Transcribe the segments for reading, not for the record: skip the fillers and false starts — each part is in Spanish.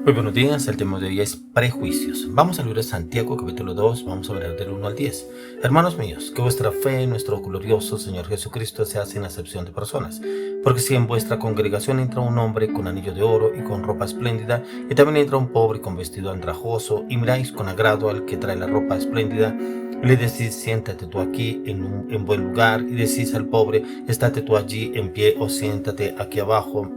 Muy buenos días, el tema de hoy es prejuicios. Vamos al libro de Santiago, capítulo 2, vamos a hablar del 1 al 10. Hermanos míos, que vuestra fe en nuestro glorioso Señor Jesucristo sea sin acepción de personas. Porque si en vuestra congregación entra un hombre con anillo de oro y con ropa espléndida, y también entra un pobre con vestido andrajoso, y miráis con agrado al que trae la ropa espléndida, y le decís, siéntate tú aquí en buen lugar, y decís al pobre, estate tú allí en pie, o siéntate aquí abajo,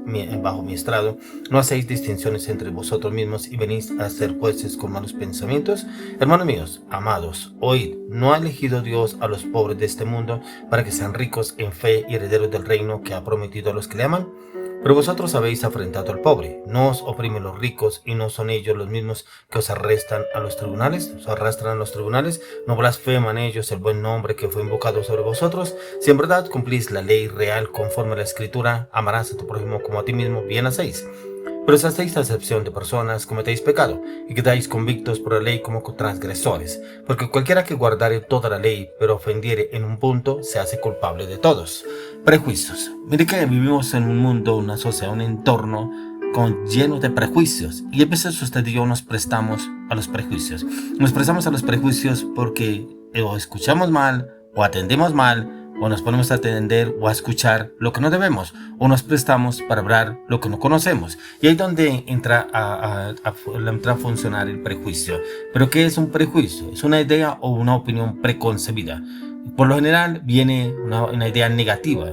bajo mi estrado. ¿No hacéis distinciones entre vosotros mismos y venís a ser jueces con malos pensamientos? Hermanos míos, amados, oíd, ¿no ha elegido Dios a los pobres de este mundo para que sean ricos en fe y herederos del reino que ha prometido a los que le aman? Pero vosotros habéis afrentado al pobre. ¿No os oprimen los ricos y no son ellos los mismos que os arrastran a los tribunales? ¿No blasfeman ellos el buen nombre que fue invocado sobre vosotros? Si en verdad cumplís la ley real conforme a la Escritura, amarás a tu prójimo como a ti mismo, bien hacéis. Pero si hacéis acepción de personas, cometéis pecado, y quedáis convictos por la ley como transgresores. Porque cualquiera que guardare toda la ley, pero ofendiere en un punto, se hace culpable de todos. Prejuicios. Mire que vivimos en un mundo, una sociedad, un entorno lleno de prejuicios. Y a veces usted y yo nos prestamos a los prejuicios. Nos prestamos a los prejuicios porque o escuchamos mal, o atendemos mal, o nos ponemos a atender o a escuchar lo que no debemos, o nos prestamos para hablar lo que no conocemos. Y ahí es donde entra a funcionar el prejuicio. ¿Pero qué es un prejuicio? Es una idea o una opinión preconcebida. Por lo general viene una idea negativa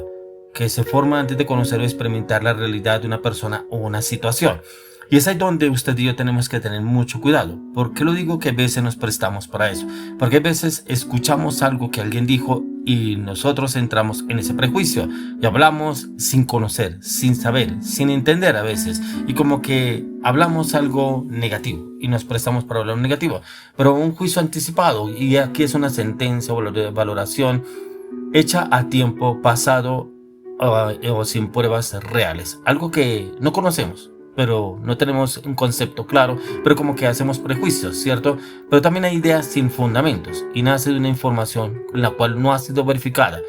que se forma antes de conocer o experimentar la realidad de una persona o una situación. Y es ahí donde usted y yo tenemos que tener mucho cuidado. ¿Por qué lo digo que a veces nos prestamos para eso? Porque a veces escuchamos algo que alguien dijo y nosotros entramos en ese prejuicio y hablamos sin conocer, sin saber, sin entender a veces. Y como que hablamos algo negativo y nos prestamos para hablar negativo. Pero un juicio anticipado, y aquí es una sentencia o valoración hecha a tiempo pasado o sin pruebas reales. Algo que no conocemos, pero no tenemos un concepto claro, pero como que hacemos prejuicios, ¿cierto? Pero también hay ideas sin fundamentos y nace de una información la cual no ha sido verificada.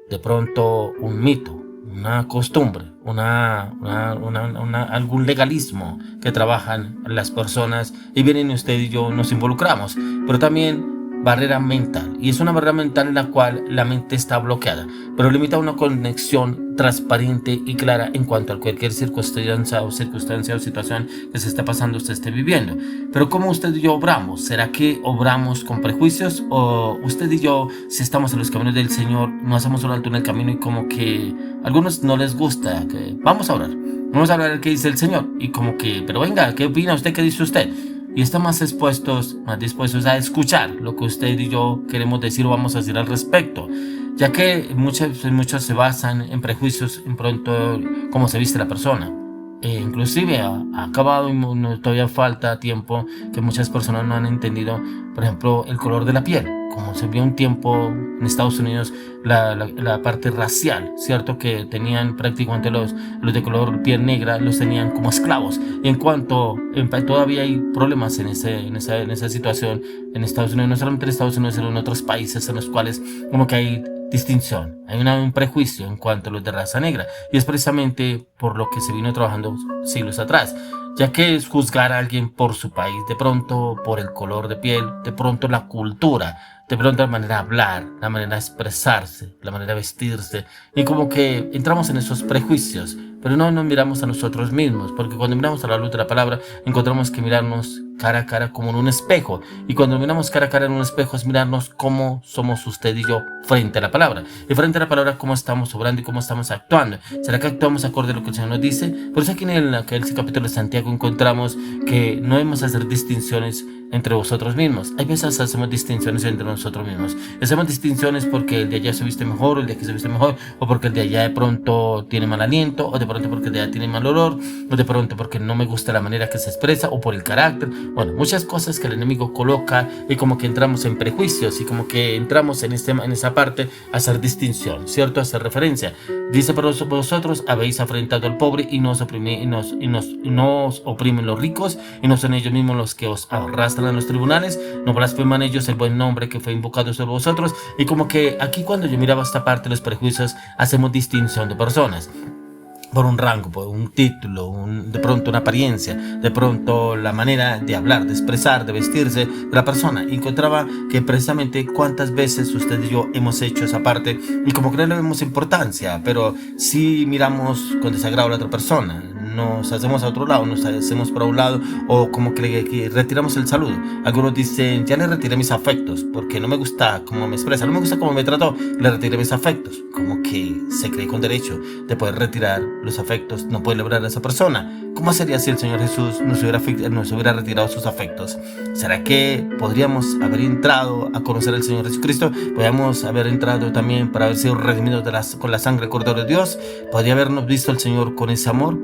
De pronto un mito, una costumbre, algún legalismo que trabajan las personas y vienen usted y yo nos involucramos, pero también barrera mental, y es una barrera mental en la cual la mente está bloqueada, pero limita una conexión transparente y clara en cuanto a cualquier circunstancia o situación que se esté pasando, usted esté viviendo. Pero ¿cómo usted y yo obramos? ¿Será que obramos con prejuicios? ¿O usted y yo, si estamos en los caminos del Señor, no hacemos un alto en el camino y como que a algunos no les gusta que vamos a orar qué dice el Señor? Y como que, pero venga, ¿qué opina usted? ¿Qué dice usted? Y están más dispuestos a escuchar lo que usted y yo queremos decir o vamos a decir al respecto, ya que muchos se basan en prejuicios en pronto cómo se viste la persona. Inclusive ha acabado y todavía falta tiempo que muchas personas no han entendido, por ejemplo, el color de la piel. Como se vio un tiempo en Estados Unidos, la parte racial, ¿cierto? Que tenían prácticamente los de color piel negra, los tenían como esclavos. Y en cuanto todavía hay problemas en esa situación en Estados Unidos, no solamente en Estados Unidos, sino en otros países en los cuales como que hay distinción, hay un prejuicio en cuanto a los de raza negra, y es precisamente por lo que se vino trabajando siglos atrás, ya que es juzgar a alguien por su país, de pronto por el color de piel, de pronto la cultura, de pronto la manera de hablar, la manera de expresarse, la manera de vestirse, y como que entramos en esos prejuicios, pero no nos miramos a nosotros mismos, porque cuando miramos a la luz de la palabra encontramos que mirarnos cara a cara como en un espejo, y cuando miramos cara a cara en un espejo es mirarnos cómo somos usted y yo frente a la palabra, y frente a la palabra cómo estamos obrando y cómo estamos actuando. ¿Será que actuamos acorde a lo que el Señor nos dice? Por eso aquí en el capítulo de Santiago encontramos que no debemos hacer distinciones entre vosotros mismos. Hay veces hacemos distinciones entre nosotros mismos. Hacemos distinciones porque el de allá se viste mejor, o el de aquí se viste mejor, o porque el de allá de pronto tiene mal aliento, o de pronto porque el de allá tiene mal olor, o de pronto porque no me gusta la manera que se expresa, o por el carácter. Bueno, muchas cosas que el enemigo coloca y como que entramos en prejuicios y como que entramos en esa parte a hacer distinción, ¿cierto? A hacer referencia. Dice, pero vosotros habéis afrentado al pobre y no os oprimen los ricos, y no son ellos mismos los que os arrastran a los tribunales. No blasfeman ellos el buen nombre que fue invocado sobre vosotros. Y como que aquí cuando yo miraba esta parte de los prejuicios, hacemos distinción de personas. por un rango, por un título, de pronto una apariencia, de pronto la manera de hablar, de expresar, de vestirse de la persona. Y encontraba que precisamente cuántas veces usted y yo hemos hecho esa parte y como que no le vemos importancia, pero sí miramos con desagrado a la otra persona, nos hacemos a otro lado, nos hacemos para un lado o como que retiramos el saludo. Algunos dicen, ya le retiré mis afectos porque no me gusta cómo me expresa, no me gusta cómo me trató, le retiré mis afectos. Como que se cree con derecho de poder retirar los afectos, no puede lograr a esa persona. ¿Cómo sería si el Señor Jesús nos hubiera retirado sus afectos? ¿Será que podríamos haber entrado a conocer al Señor Jesucristo? ¿Podríamos haber entrado también para haber sido redimidos con la sangre del Cordero de Dios? ¿Podría habernos visto al Señor con ese amor?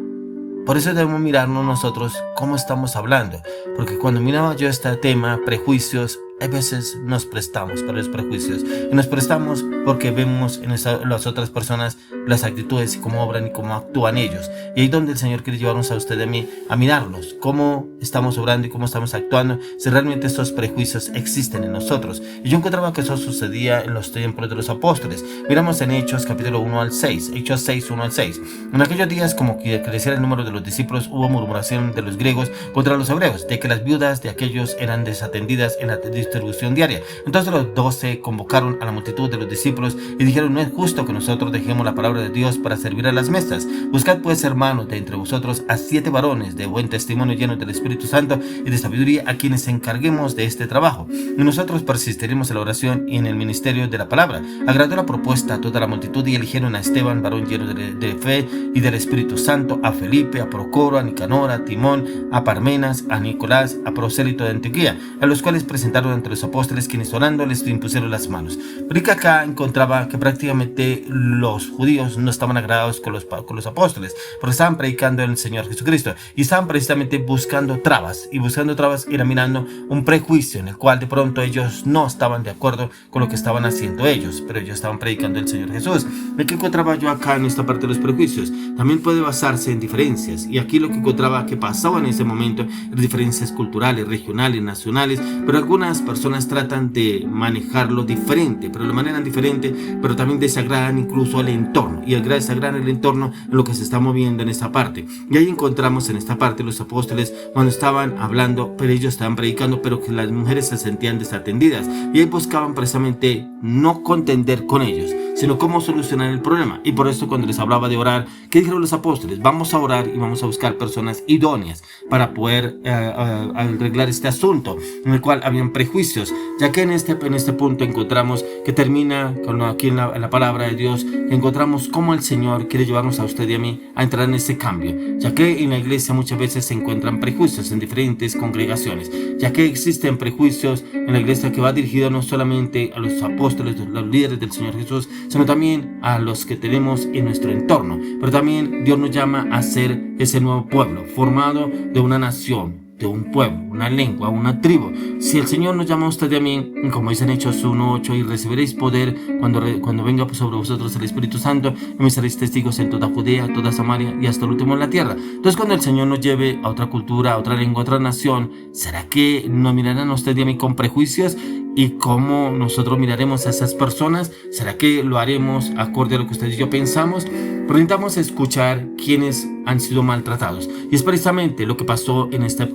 Por eso debemos mirarnos nosotros cómo estamos hablando, porque cuando miraba yo este tema, prejuicios, a veces nos prestamos para los prejuicios y nos prestamos porque vemos en las otras personas las actitudes y cómo obran y cómo actúan ellos. Y ahí es donde el Señor quiere llevarnos a usted y a mí a mirarlos, cómo estamos obrando y cómo estamos actuando, si realmente estos prejuicios existen en nosotros. Y yo encontraba que eso sucedía en los tiempos de los apóstoles. Miramos en Hechos capítulo 1 al 6, Hechos 6, 1 al 6. En aquellos días, como que creciera el número de los discípulos, hubo murmuración de los griegos contra los hebreos, de que las viudas de aquellos eran desatendidas en la distribución diaria. Entonces los 12 convocaron a la multitud de los discípulos y dijeron: no es justo que nosotros dejemos la palabra de Dios para servir a las mesas. Buscad pues, hermanos, de entre vosotros a 7 varones de buen testimonio, llenos del Espíritu Santo y de sabiduría, a quienes encarguemos de este trabajo. Y nosotros persistiremos en la oración y en el ministerio de la palabra. Agradó la propuesta a toda la multitud y eligieron a Esteban, varón lleno de fe y del Espíritu Santo, a Felipe, a Procoro, a Nicanor, a Timón, a Parmenas, a Nicolás, a Prosélito de Antioquía, a los cuales presentaron entre los apóstoles, quienes orando les impusieron las manos. Pero que acá encontraba que prácticamente los judíos no estaban agradados con los apóstoles, porque estaban predicando el Señor Jesucristo y estaban precisamente buscando trabas, y buscando trabas era mirando un prejuicio en el cual de pronto ellos no estaban de acuerdo con lo que estaban haciendo ellos, pero ellos estaban predicando el Señor Jesús. ¿De qué encontraba yo acá en esta parte de los prejuicios? También puede basarse en diferencias, y aquí lo que encontraba que pasaba en ese momento, diferencias culturales, regionales, nacionales, pero algunas personas tratan de manejarlo diferente, pero lo manejan diferente, pero también desagradan incluso al entorno, y al desagradar el entorno en lo que se está moviendo en esta parte. Y ahí encontramos en esta parte los apóstoles cuando estaban hablando, pero ellos estaban predicando, pero que las mujeres se sentían desatendidas, y ahí buscaban precisamente no contender con ellos, sino cómo solucionar el problema. Y por eso cuando les hablaba de orar, ¿qué dijeron los apóstoles? Vamos a orar y vamos a buscar personas idóneas para poder arreglar este asunto en el cual habían prejuicios, ya que en este punto encontramos que termina aquí en la palabra de Dios, que encontramos cómo el Señor quiere llevarnos a usted y a mí a entrar en ese cambio, ya que en la iglesia muchas veces se encuentran prejuicios en diferentes congregaciones, ya que existen prejuicios en la iglesia que va dirigido no solamente a los apóstoles, los líderes del Señor Jesús, sino también a los que tenemos en nuestro entorno. Pero también Dios nos llama a ser ese nuevo pueblo formado de una nación, de un pueblo, una lengua, una tribu. Si el Señor nos llama a usted y a mí, como dicen Hechos 1:8, y recibiréis poder cuando venga sobre vosotros el Espíritu Santo, y me seréis testigos en toda Judea, toda Samaria y hasta el último en la tierra. Entonces, cuando el Señor nos lleve a otra cultura, a otra lengua, a otra nación, ¿será que nos mirarán a usted y a mí con prejuicios? ¿Y cómo nosotros miraremos a esas personas? ¿Será que lo haremos acorde a lo que usted y yo pensamos? Pero necesitamos escuchar quienes han sido maltratados. Y es precisamente lo que pasó en este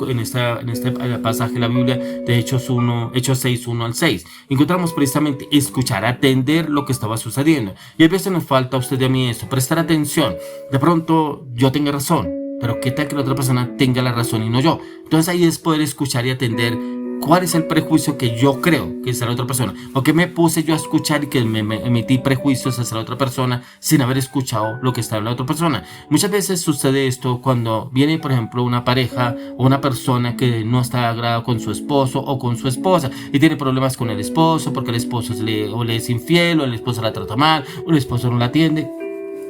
pasaje de la Biblia de Hechos 6, 1 al 6. Encontramos precisamente escuchar, atender lo que estaba sucediendo. Y a veces nos falta a usted y a mí eso, prestar atención. De pronto yo tenga razón, pero ¿qué tal que la otra persona tenga la razón y no yo? Entonces ahí es poder escuchar y atender cuál es el prejuicio que yo creo que es la otra persona, o que me puse yo a escuchar y que me emití prejuicios hacia la otra persona sin haber escuchado lo que está en la otra persona. Muchas veces sucede esto cuando viene, por ejemplo, una pareja o una persona que no está agradada con su esposo o con su esposa y tiene problemas con el esposo porque el esposo le es infiel, o el esposo la trata mal, o el esposo no la atiende.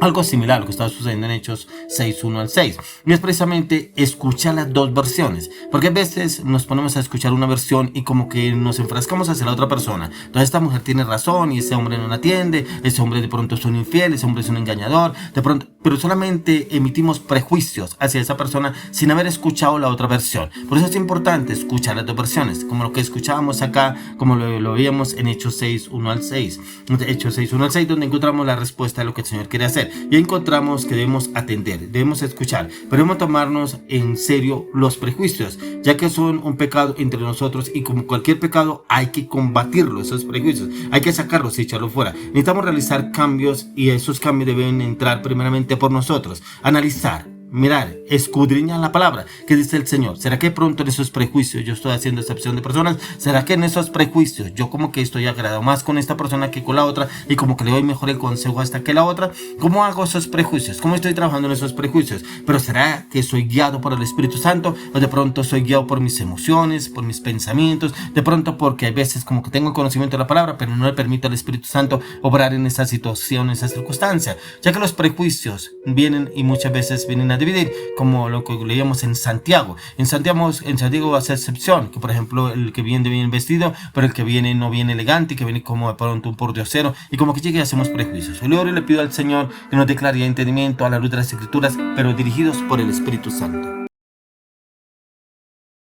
Algo similar a lo que estaba sucediendo en Hechos 6, 1 al 6. Y es precisamente escuchar las dos versiones. Porque a veces nos ponemos a escuchar una versión y como que nos enfrascamos hacia la otra persona. Entonces esta mujer tiene razón y ese hombre no la atiende. Ese hombre de pronto es un infiel, ese hombre es un engañador. De pronto, pero solamente emitimos prejuicios hacia esa persona sin haber escuchado la otra versión. Por eso es importante escuchar las dos versiones. Como lo que escuchábamos acá, como lo veíamos en Hechos 6, 1 al 6. Hechos 6, 1 al 6, donde encontramos la respuesta de lo que el Señor quiere hacer. atender. Y encontramos que debemos atender, debemos escuchar, pero debemos tomarnos en serio los prejuicios, ya que son un pecado entre nosotros y como cualquier pecado hay que combatirlo, esos prejuicios, hay que sacarlos y echarlos fuera. Necesitamos realizar cambios y esos cambios deben entrar primeramente por nosotros, analizar, mirar, escudriñar la palabra. ¿Qué dice el Señor? ¿Será que pronto en esos prejuicios yo estoy haciendo excepción de personas? ¿Será que en esos prejuicios yo como que estoy agradado más con esta persona que con la otra y como que le doy mejor el consejo hasta que la otra? ¿Cómo hago esos prejuicios? ¿Cómo estoy trabajando en esos prejuicios? Pero ¿será que soy guiado por el Espíritu Santo o de pronto soy guiado por mis emociones, por mis pensamientos? De pronto porque hay veces como que tengo conocimiento de la palabra pero no le permito al Espíritu Santo obrar en esa situación, en esa circunstancia, ya que los prejuicios vienen y muchas veces vienen a dividir, como lo que leíamos en Santiago. En Santiago hace excepción, que por ejemplo el que viene bien vestido, pero el que viene no viene elegante, que viene como de pronto un pordiosero, y como que llegue y hacemos prejuicios. Yo le pido al Señor que nos dé claridad y entendimiento a la luz de las Escrituras, pero dirigidos por el Espíritu Santo.